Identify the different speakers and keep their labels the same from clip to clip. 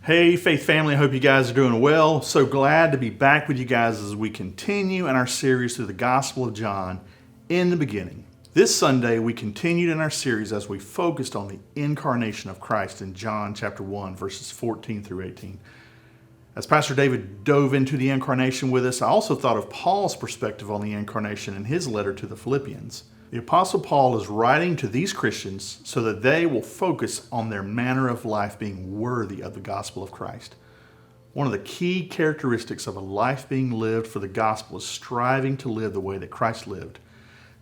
Speaker 1: Hey, Faith family, I hope you guys are doing well. So glad to be back with you guys as we continue in our series through the Gospel of John in the beginning. This Sunday, we continued in our series as we focused on the incarnation of Christ in John chapter 1, verses 14 through 18. As Pastor David dove into the incarnation with us, I also thought of Paul's perspective on the incarnation in his letter to the Philippians. The Apostle Paul is writing to these Christians so that they will focus on their manner of life being worthy of the gospel of Christ. One of the key characteristics of a life being lived for the gospel is striving to live the way that Christ lived.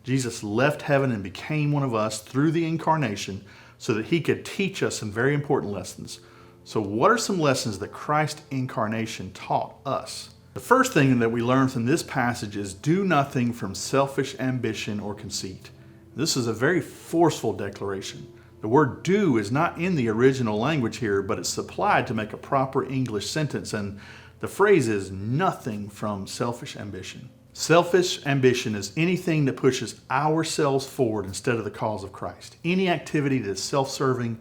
Speaker 1: Jesus left heaven and became one of us through the incarnation so that he could teach us some very important lessons. So what are some lessons that Christ's incarnation taught us? The first thing that we learn from this passage is do nothing from selfish ambition or conceit. This is a very forceful declaration. The word do is not in the original language here, but it's supplied to make a proper English sentence, and the phrase is nothing from selfish ambition. Selfish ambition is anything that pushes ourselves forward instead of the cause of Christ. Any activity that is self-serving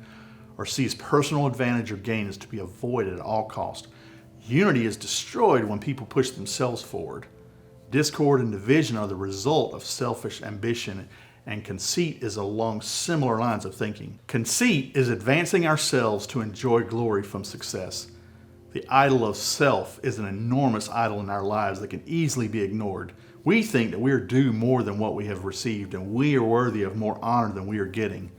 Speaker 1: or sees personal advantage or gain is to be avoided at all costs. Unity is destroyed when people push themselves forward. Discord and division are the result of selfish ambition, and conceit is along similar lines of thinking. Conceit is advancing ourselves to enjoy glory from success. The idol of self is an enormous idol in our lives that can easily be ignored. We think that we are due more than what we have received, and we are worthy of more honor than we are getting.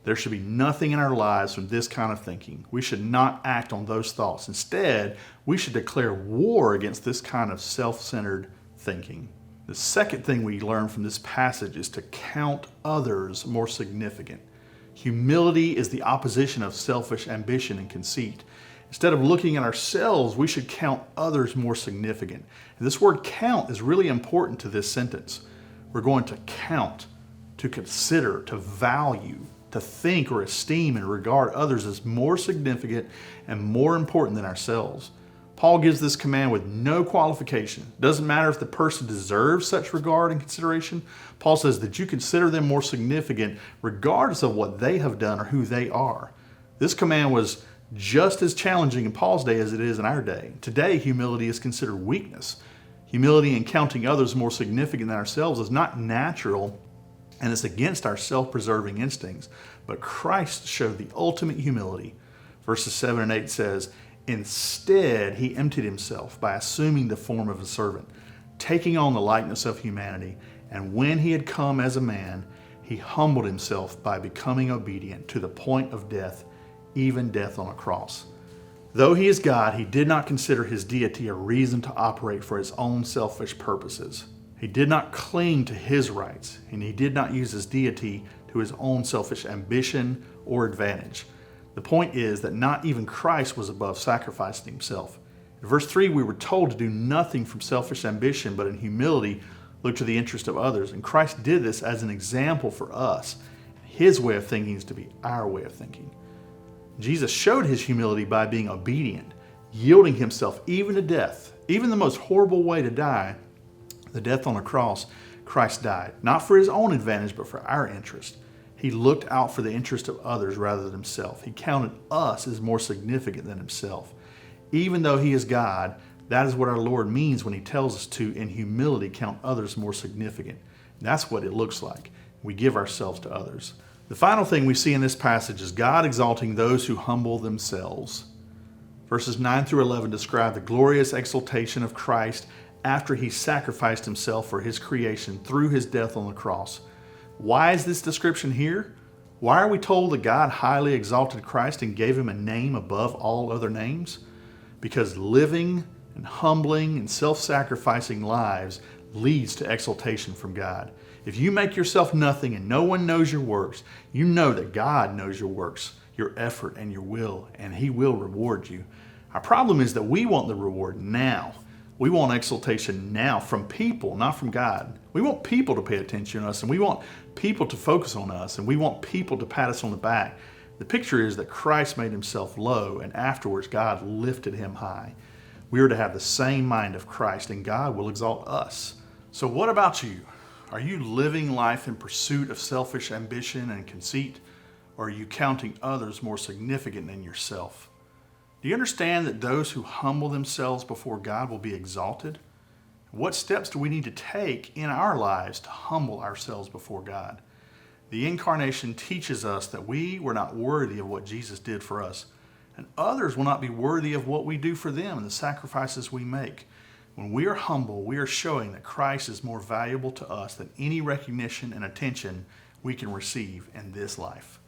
Speaker 1: There should be nothing in our lives from this kind of thinking. We should not act on those thoughts. Instead, we should declare war against this kind of self-centered thinking. The second thing we learn from this passage is to count others more significant. Humility is the opposition of selfish ambition and conceit. Instead of looking at ourselves, we should count others more significant. And this word count is really important to this sentence. We're going to count, to consider, to value, to think or esteem and regard others as more significant and more important than ourselves. Paul gives this command with no qualification. It doesn't matter if the person deserves such regard and consideration. Paul says that you consider them more significant regardless of what they have done or who they are. This command was just as challenging in Paul's day as it is in our day. Today, humility is considered weakness. Humility in counting others more significant than ourselves is not natural, and it's against our self-preserving instincts. But Christ showed the ultimate humility. Verses 7 and 8 says, "Instead, he emptied himself by assuming the form of a servant, taking on the likeness of humanity. And when he had come as a man, he humbled himself by becoming obedient to the point of death, even death on a cross." Though he is God, he did not consider his deity a reason to operate for his own selfish purposes. He did not cling to his rights, and he did not use his deity to his own selfish ambition or advantage. The point is that not even Christ was above sacrificing himself. In verse 3, we were told to do nothing from selfish ambition, but in humility look to the interest of others. And Christ did this as an example for us. His way of thinking is to be our way of thinking. Jesus showed his humility by being obedient, yielding himself even to death, even the most horrible way to die, the death on a cross. Christ died, not for his own advantage, but for our interest. He looked out for the interest of others rather than himself. He counted us as more significant than himself. Even though he is God, that is what our Lord means when he tells us to, in humility, count others more significant. That's what it looks like. We give ourselves to others. The final thing we see in this passage is God exalting those who humble themselves. Verses 9 through 11 describe the glorious exaltation of Christ after he sacrificed himself for his creation through his death on the cross. Why is this description here? Why are we told that God highly exalted Christ and gave him a name above all other names? Because living and humbling and self-sacrificing lives leads to exaltation from God. If you make yourself nothing and no one knows your works, you know that God knows your works, your effort, and your will, and he will reward you. Our problem is that we want the reward now. We want exaltation now from people, not from God. We want people to pay attention to us, and we want people to focus on us, and we want people to pat us on the back. The picture is that Christ made himself low, and afterwards God lifted him high. We are to have the same mind of Christ, and God will exalt us. So what about you? Are you living life in pursuit of selfish ambition and conceit, or are you counting others more significant than yourself? Do you understand that those who humble themselves before God will be exalted? What steps do we need to take in our lives to humble ourselves before God? The incarnation teaches us that we were not worthy of what Jesus did for us, and others will not be worthy of what we do for them and the sacrifices we make. When we are humble, we are showing that Christ is more valuable to us than any recognition and attention we can receive in this life.